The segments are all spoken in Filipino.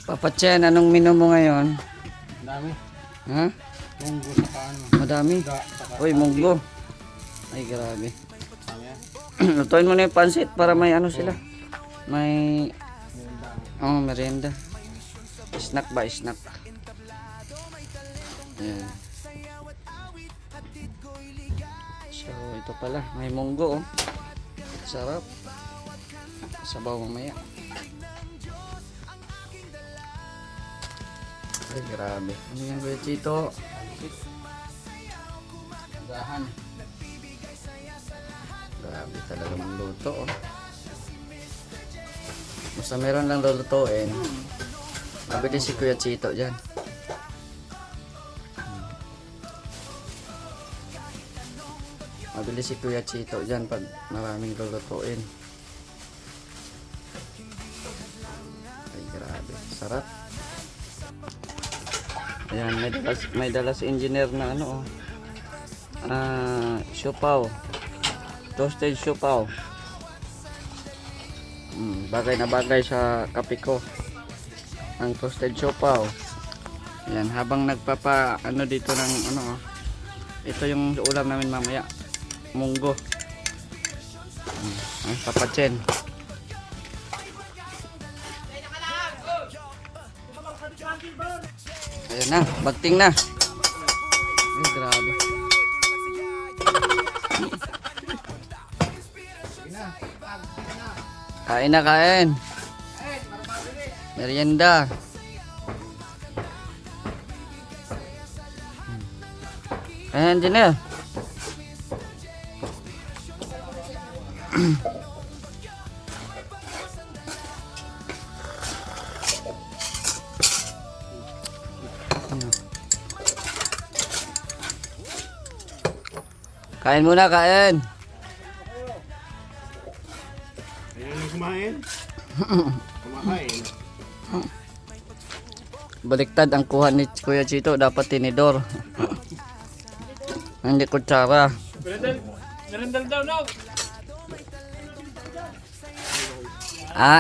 Papa Chen, anong menu mo ngayon? Dami. Ha? Munggo sa paano. Madami. Uy, munggo. Ay, grabe. Dami yan. Lutuin mo na yung pansit para may ano sila. May... Oh, merienda. Snack ba? Snack. Ayan. So, ito pala. May munggo, oh. Sarap. Sabaw mamaya. Ay, grabe. Ano yan, Kuya Chito? Gahan. Grabe talaga magluto, oh. Basta meron lang lulutuin. Mabili si Kuya Chito dyan. Mabili si Kuya Chito dyan pag maraming lulutuin. Ay, grabe. Sarap. Ayan, may dalas engineer na ano, oh. Siopaw. Toasted siopaw. Bagay na bagay sa kape ko. Ang toasted siopaw. Ayan, habang nagpapa ano dito ng ano, oh. Ito yung ulam namin mamaya. Munggo. Papa Chen. Ayan na, bagting na. Ay, grabe. Kain na, kain. Merienda. Ayan, engineer. Kain muna, kain. Ayun kumain. Kumakain. Baliktad ang kuha ni Kuya Chito, dapat tinidor. Hindi kutsara. Merendal daw, no?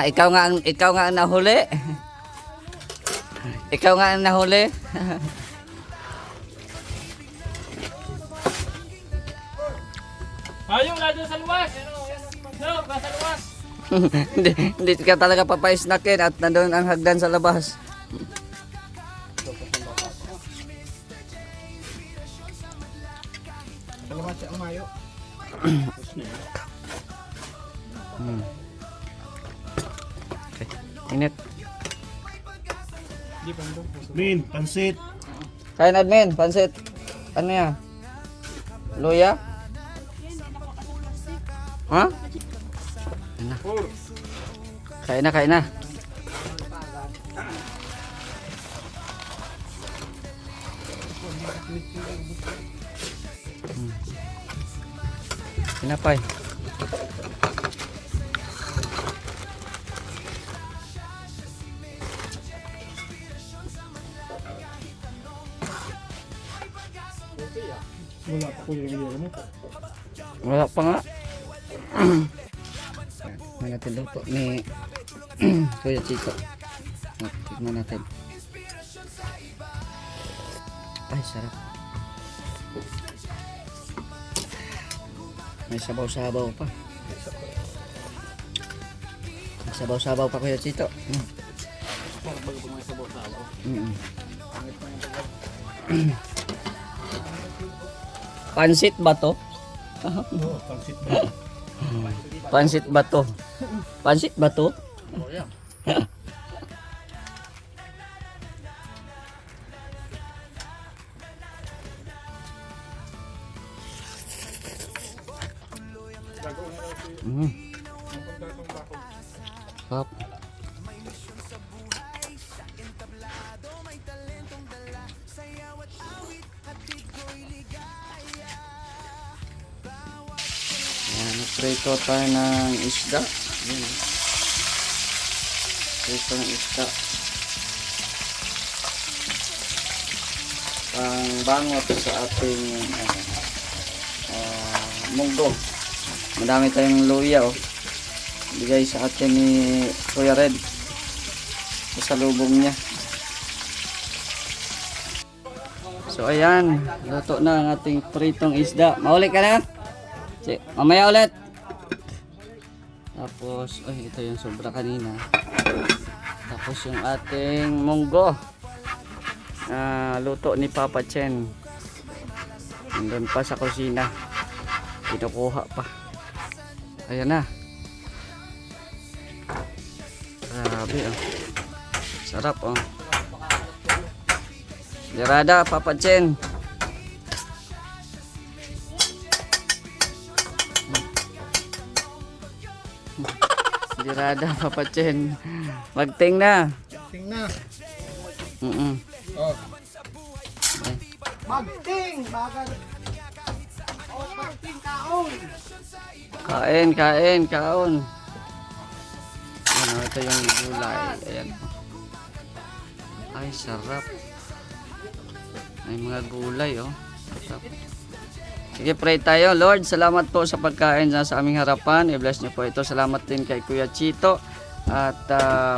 Ikaw nga ang nahuli. Ikaw nga ang nahuli. Ayun, nandun sa luwas. No, nasa luwas. hindi ka talaga papaisnakin at nandun ang hagdan sa labas. Salamat siya ang mayo. Okay. Init. Min, pansit. Kain admin, pansit. Ano yan? Luya? Ha? Kain na, kain na. Pinapay. Wala pa ko yung video mo. Wala pa nga. May natin luto ni Kuya Chito. Tignan natin. Ay, sarap. May sabaw-sabaw pa. May sabaw-sabaw pa, Kuya Chito. Bago pa may sabaw-sabaw. Pansit ba to? Oo, pansit ba? Pansit ba to? Pansit ba to? Oo, yan. Sarap. Prito tayo ng isda. Prito ng isda. Pang bangot sa ating munggo. Madami tayong luya, oh. Bigay sa atin ni Kuya Red. sa lubong niya. So ayan, luto na ang ating pritong isda. Mauli ka na? Mamaya ulit. Tapos, ay ito yung sobra kanina. Tapos yung ating munggo. Luto ni Papa Chen. Nandun pa sa kusina. Kinukuha pa. Ayan na. Grabe oh. Sarap oh. Dirada, Papa Chen. Dirada, Papa Chen. Magting na. Tingnan. Oh. Magting! Bagal. Oh, magting kaon! Kain, kain, kaon. Ano, ito yung gulay. Ayan. Ay, sarap. May mga gulay, oh. Sarap. Sige, pray tayo. Lord, salamat po sa pagkain na sa aming harapan. I-bless niyo po ito. Salamat din kay Kuya Chito. At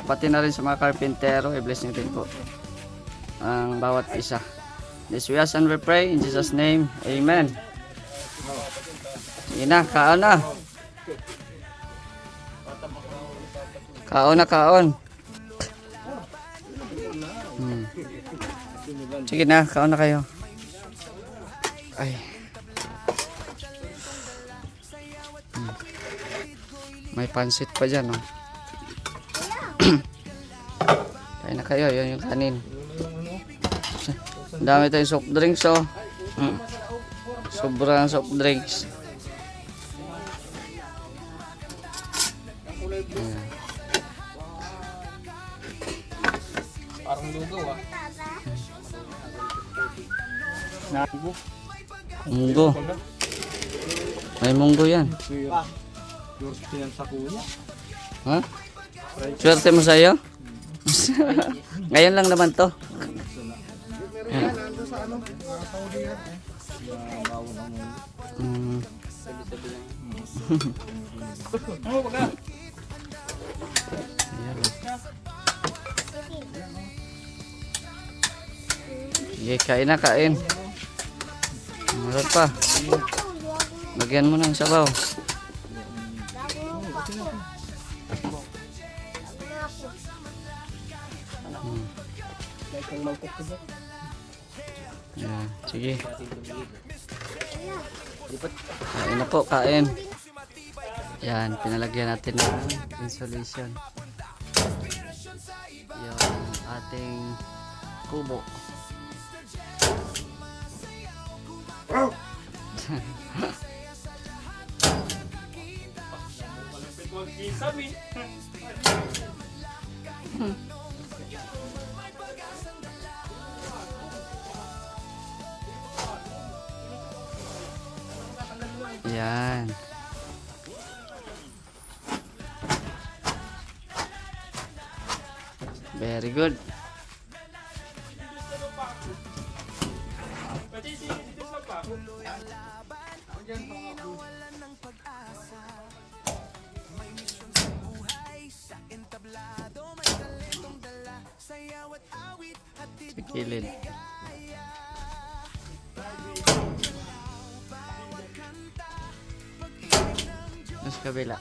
pati na rin sa mga karpintero. I-bless niyo din po ang bawat isa. This we ask and we pray in Jesus' name. Amen. Sige na, kaon na. Kaon na, kaon. Sige na, kaon na kayo. Ay. May pansit pa dyan, oh. Kain na kayo, yun yung kanin. Ang dami tayong soft drinks, oh. Sobrang soft drinks. Ayan. Parang lugaw ah. Nago. Munggo. May munggo yan. Yorte yan sa kuya. Ha? Swerte mo sa'yo? Ngayon lang naman to. Meron yan, nandun sa ano? Saudi yan. Bawon ang mundo. Ano ba ka? Ayan, oh. Sige, kain na, kain. Marot pa. Lagyan mo ng sabaw. Ayan, sige. Kain na po, kain. Yan, pinalagyan natin ng insulation. Yung ating kubo. Yan. Very good. Sa kilid. Sa kabila.